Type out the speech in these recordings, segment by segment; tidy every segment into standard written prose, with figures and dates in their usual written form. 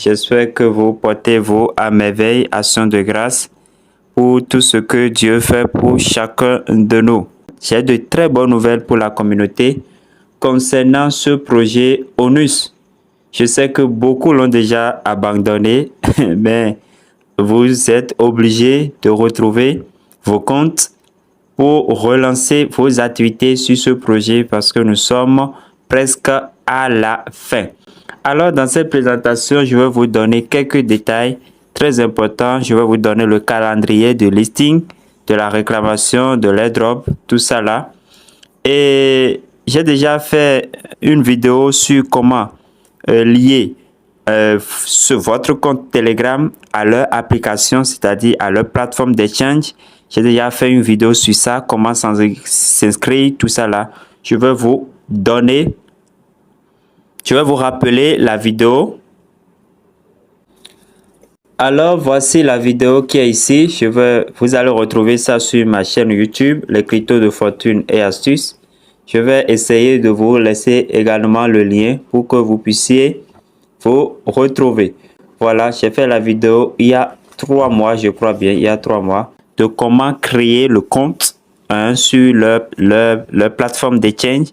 J'espère que vous portez-vous à merveille, action de grâce pour tout ce que Dieu fait pour chacun de nous. J'ai de très bonnes nouvelles pour la communauté concernant ce projet ONUS. Je sais que beaucoup l'ont déjà abandonné, mais vous êtes obligés de retrouver vos comptes pour relancer vos activités sur ce projet parce que nous sommes presque à la fin. Alors, dans cette présentation, je vais vous donner quelques détails très importants. Je vais vous donner le calendrier de listing, de la réclamation, de l'airdrop, tout ça là. Et j'ai déjà fait une vidéo sur comment lier votre compte Telegram à leur application, c'est-à-dire à leur plateforme d'échange. J'ai déjà fait une vidéo sur ça, comment s'inscrire, tout ça là. Je vais vous rappeler la vidéo. Alors, voici la vidéo qui est ici. Vous allez retrouver ça sur ma chaîne YouTube, les cryptos de fortune et astuces. Je vais essayer de vous laisser également le lien pour que vous puissiez vous retrouver. Voilà, j'ai fait la vidéo il y a 3 mois, je crois bien, il y a 3 mois, de comment créer le compte sur leur plateforme d'échange,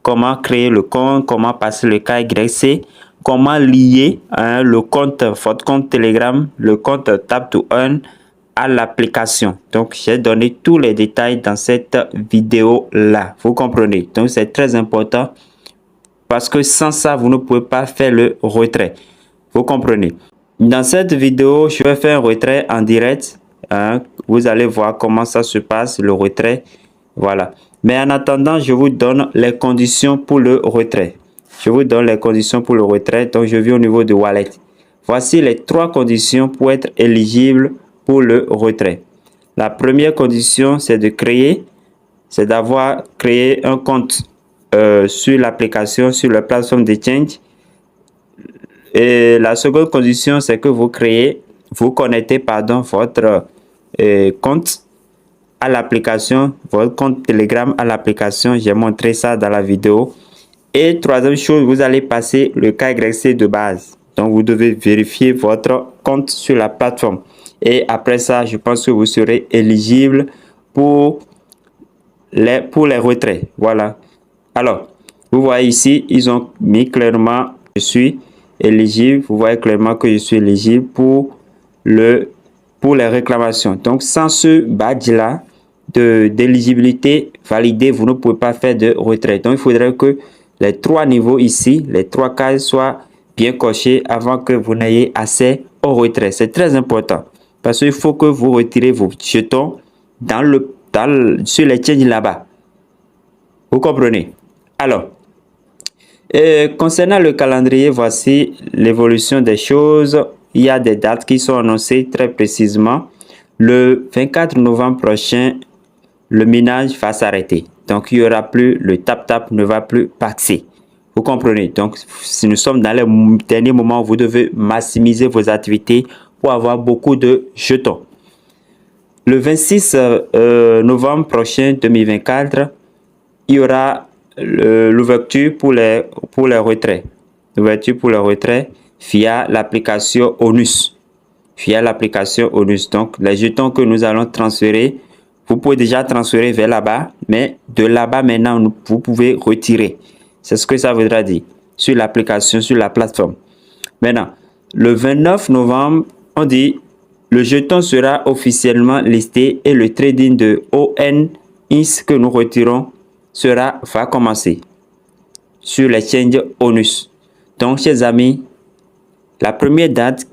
comment créer le compte, comment passer le KYC, comment lier votre compte Telegram, le compte Tap to Earn à l'application. Donc, j'ai donné tous les détails dans cette vidéo-là. Vous comprenez? Donc, c'est très important parce que sans ça, vous ne pouvez pas faire le retrait. Vous comprenez? Dans cette vidéo, je vais faire un retrait en direct. Vous allez voir comment ça se passe, le retrait. Voilà. Mais en attendant, je vous donne les conditions pour le retrait. Je vous donne les conditions pour le retrait. Donc, je vais au niveau de Wallet. Voici les 3 conditions pour être éligible pour le retrait. La première condition, c'est d'avoir créé un compte sur l'application, sur la plateforme d'échange. Et la seconde condition, c'est que vous connectez votre compte à l'application, votre compte Telegram à l'application. J'ai montré ça dans la vidéo. Et troisième chose, vous allez passer le KYC de base. Donc, vous devez vérifier votre compte sur la plateforme. Et après ça, je pense que vous serez éligible pour les retraits. Voilà. Alors, vous voyez ici, ils ont mis clairement, je suis éligible. Vous voyez clairement que je suis éligible pour les réclamations. Donc, sans ce badge-là d'éligibilité validé, vous ne pouvez pas faire de retrait. Donc, il faudrait que les 3 niveaux ici, les 3 cases soient bien cochées avant que vous n'ayez accès au retrait. C'est très important parce qu'il faut que vous retirez vos jetons sur les changes là-bas. Vous comprenez? Alors, concernant le calendrier, voici l'évolution des choses. Il y a des dates qui sont annoncées très précisément. Le 24 novembre prochain, le minage va s'arrêter. Donc, il n'y aura plus, le tap-tap ne va plus passer. Vous comprenez? Donc, si nous sommes dans les derniers moments, vous devez maximiser vos activités pour avoir beaucoup de jetons. Le 26 novembre prochain, 2024, il y aura l'ouverture pour les retraits. L'ouverture pour les retraits via l'application ONUS. Donc, les jetons que nous allons transférer, vous pouvez déjà transférer vers là-bas, mais de là-bas maintenant, vous pouvez retirer. C'est ce que ça voudra dire sur l'application, sur la plateforme. Maintenant, le 29 novembre, on dit le jeton sera officiellement listé et le trading de ONIS que nous retirons va commencer sur l'exchange ONUS. Donc, chers amis, la première date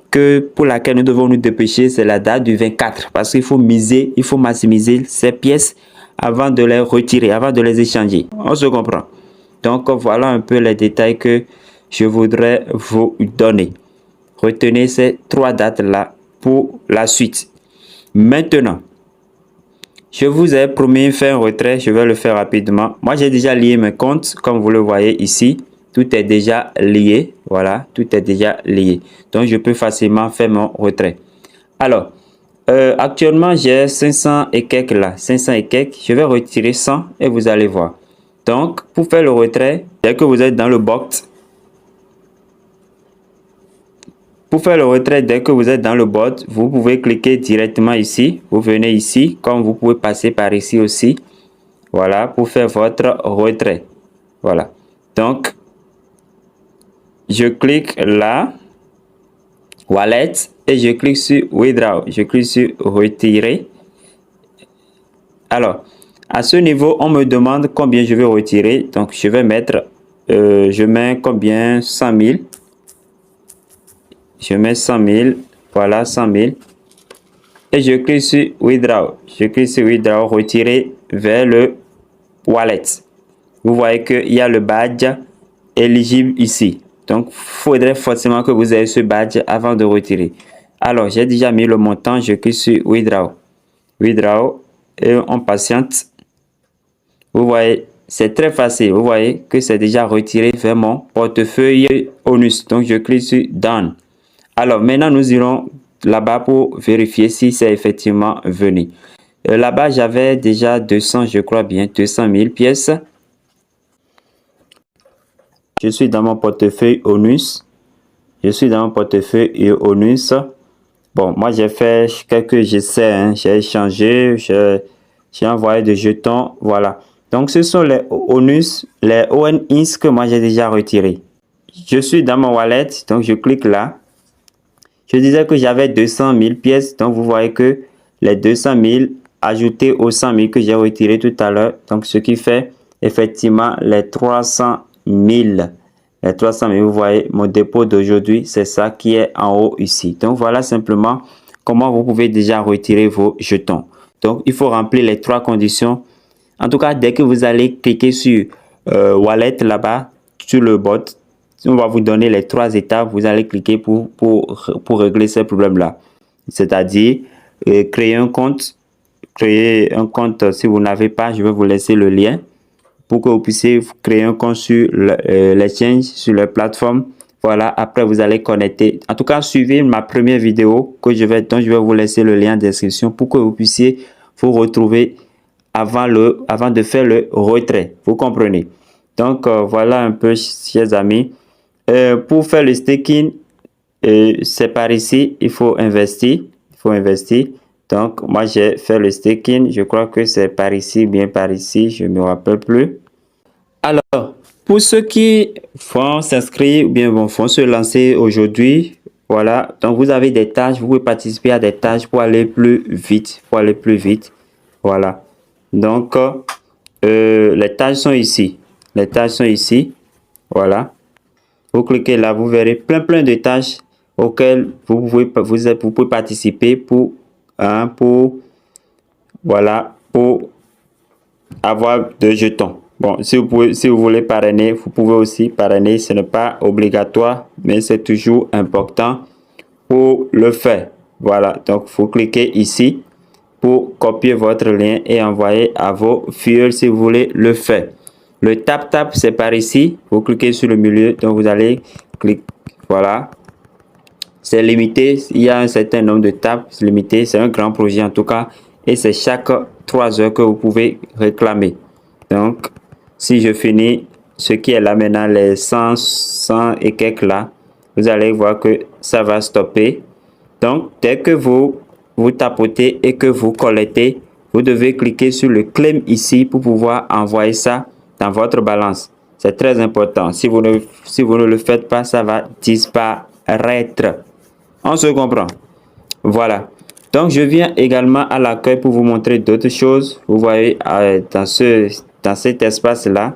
pour laquelle nous devons nous dépêcher, c'est la date du 24 parce qu'il faut maximiser ces pièces avant de les retirer, avant de les échanger. On se comprend. Donc, voilà un peu les détails que je voudrais vous donner. Retenez ces 3 dates-là pour la suite. Maintenant, je vous ai promis faire un retrait, je vais le faire rapidement. Moi, j'ai déjà lié mes comptes, comme vous le voyez ici. Tout est déjà lié, voilà, tout est déjà lié. Donc, je peux facilement faire mon retrait. Alors, actuellement, j'ai 500 et quelques là, 500 et quelques. Je vais retirer 100 et vous allez voir. Donc, pour faire le retrait, dès que vous êtes dans le box, Pour faire le retrait, dès que vous êtes dans le bot, vous pouvez cliquer directement ici. Vous venez ici, comme vous pouvez passer par ici aussi. Voilà, pour faire votre retrait. Voilà. Donc, je clique là, Wallet, et je clique sur Withdraw. Je clique sur Retirer. Alors, à ce niveau, on me demande combien je vais retirer. Donc, je vais mettre, je mets combien? 100 000. Je mets 100 000. Voilà, 100 000. Et je clique sur Withdraw. Je clique sur Withdraw, retirer vers le Wallet. Vous voyez qu'il y a le badge éligible ici. Donc, il faudrait forcément que vous ayez ce badge avant de retirer. Alors, j'ai déjà mis le montant. Je clique sur Withdraw. Withdraw. Et on patiente. Vous voyez, c'est très facile. Vous voyez que c'est déjà retiré vers mon portefeuille ONUS. Donc, je clique sur Done. Alors, maintenant, nous irons là-bas pour vérifier si c'est effectivement venu. Là-bas, j'avais déjà 200, je crois bien, 200 000 pièces. Je suis dans mon portefeuille ONUS. Je suis dans mon portefeuille ONUS. Bon, moi, j'ai fait quelques essais. Hein. J'ai échangé, j'ai envoyé des jetons. Voilà. Donc, ce sont les ONUS, les ONIS que moi, j'ai déjà retirés. Je suis dans mon wallet. Donc, je clique là. Je disais que j'avais 200 000 pièces. Donc, vous voyez que les 200 000 ajoutés aux 100 000 que j'ai retirés tout à l'heure. Donc, ce qui fait effectivement les 300 000. Les 300 000, vous voyez, mon dépôt d'aujourd'hui, c'est ça qui est en haut ici. Donc, voilà simplement comment vous pouvez déjà retirer vos jetons. Donc, il faut remplir les 3 conditions. En tout cas, dès que vous allez cliquer sur Wallet là-bas, sur le bot, on va vous donner les 3 étapes. Vous allez cliquer pour régler ces problèmes-là. C'est-à-dire, créer un compte. Créer un compte, si vous n'avez pas, je vais vous laisser le lien pour que vous puissiez créer un compte sur l'exchange, sur la plateforme. Voilà, après vous allez connecter. En tout cas, suivez ma première vidéo dont je vais vous laisser le lien en description pour que vous puissiez vous retrouver avant de faire le retrait. Vous comprenez? Donc, voilà un peu, chers amis. Pour faire le staking, c'est par ici, il faut investir. Il faut investir. Donc, moi, j'ai fait le staking. Je crois que c'est par ici, bien par ici. Je ne me rappelle plus. Alors, pour ceux qui vont s'inscrire ou bien vont se lancer aujourd'hui, voilà. Donc, vous avez des tâches. Vous pouvez participer à des tâches pour aller plus vite. Pour aller plus vite. Voilà. Donc, les tâches sont ici. Les tâches sont ici. Voilà. Vous cliquez là, vous verrez plein de tâches auxquelles vous pouvez participer pour voilà, pour avoir de jetons. Bon, si vous voulez parrainer, vous pouvez aussi parrainer. Ce n'est pas obligatoire, mais c'est toujours important pour le faire. Voilà, donc vous cliquez ici pour copier votre lien et envoyer à vos filles si vous voulez le faire. Le tap c'est par ici. Vous cliquez sur le milieu, donc vous allez cliquer. Voilà. C'est limité. Il y a un certain nombre de taps limité. C'est un grand projet en tout cas. Et c'est chaque 3 heures que vous pouvez réclamer. Donc, si je finis ce qui est là maintenant, les 100 et quelques là, vous allez voir que ça va stopper. Donc, dès que vous tapotez et que vous collectez, vous devez cliquer sur le claim ici pour pouvoir envoyer ça dans votre balance. C'est très important. Si vous ne le faites pas, ça va disparaître. On se comprend. Voilà. Donc, je viens également à l'accueil pour vous montrer d'autres choses. Vous voyez, dans cet espace-là,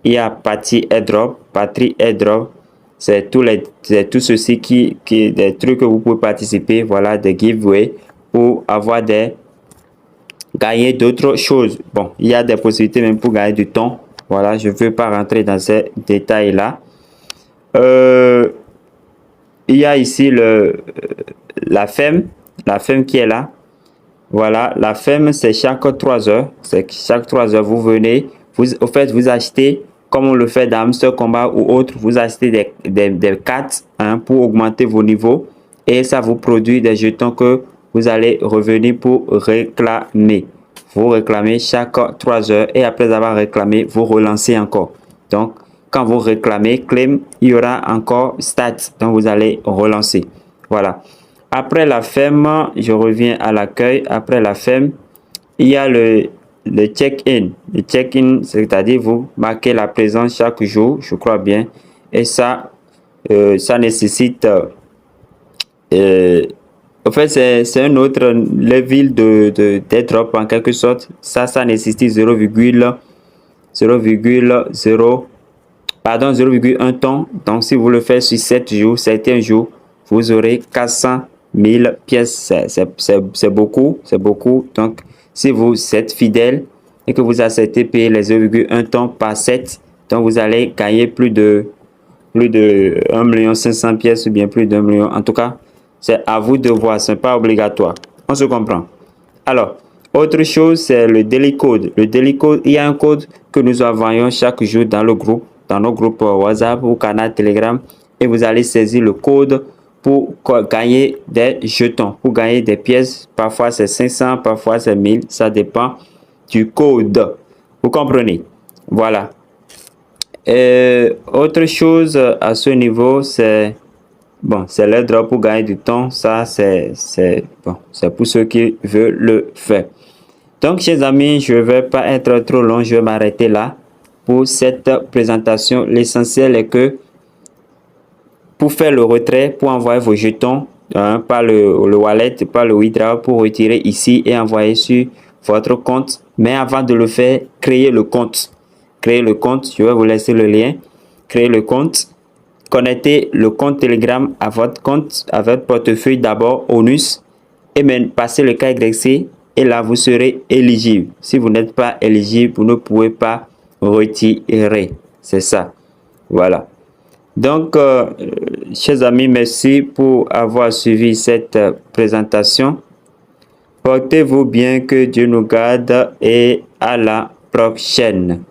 il y a Party Airdrop. Party Airdrop, c'est tout ceci des trucs que vous pouvez participer. Voilà, des giveaways pour avoir gagner d'autres choses. Bon, il y a des possibilités même pour gagner du temps. Voilà, je ne veux pas rentrer dans ces détails-là. Il y a ici la ferme qui est là. Voilà, la ferme, c'est chaque 3 heures. C'est chaque 3 heures, vous venez. Au fait, vous achetez, comme on le fait dans Hamster Combat ou autre, vous achetez des cartes pour augmenter vos niveaux. Et ça vous produit des jetons que vous allez revenir pour réclamer. Vous réclamez chaque 3 heures et après avoir réclamé, vous relancez encore. Donc, quand vous réclamez, claim, il y aura encore stats. Donc, vous allez relancer. Voilà. Après la ferme, je reviens à l'accueil. Après la ferme, il y a le check-in. Le check-in, c'est-à-dire vous marquez la présence chaque jour, je crois bien. Et ça, ça nécessite... en fait, c'est un autre level d'airdrop en quelque sorte. Ça nécessite 0,0, pardon, 0,1 ton. Donc, si vous le faites sur 7 jours, certains jours, vous aurez 400 000 pièces. C'est beaucoup, c'est beaucoup. Donc, si vous êtes fidèle et que vous acceptez payer les 0,1 ton par 7, donc vous allez gagner plus de 1 500 000 pièces ou bien plus d'1 million. En tout cas, c'est à vous de voir, ce n'est pas obligatoire. On se comprend. Alors, autre chose, c'est le daily code. Le daily code, il y a un code que nous envoyons chaque jour dans le groupe, dans nos groupes WhatsApp ou canal Telegram, et vous allez saisir le code pour gagner des jetons, pour gagner des pièces. Parfois c'est 500, parfois c'est 1000, ça dépend du code. Vous comprenez? Voilà. Autre chose à ce niveau, c'est bon, c'est l'airdrop pour gagner du temps. Ça, c'est bon, c'est pour ceux qui veulent le faire. Donc, chers amis, je ne vais pas être trop long, je vais m'arrêter là pour cette présentation. L'essentiel est que pour faire le retrait, pour envoyer vos jetons par le wallet, par le withdraw, pour retirer ici et envoyer sur votre compte. Mais avant de le faire, créez le compte. Créez le compte, je vais vous laisser le lien. Créez le compte. Connectez le compte Telegram à votre compte, à votre portefeuille d'abord, ONUS, et même passez le KYC et là vous serez éligible. Si vous n'êtes pas éligible, vous ne pouvez pas retirer. C'est ça. Voilà. Donc, chers amis, merci pour avoir suivi cette présentation. Portez-vous bien, que Dieu nous garde et à la prochaine.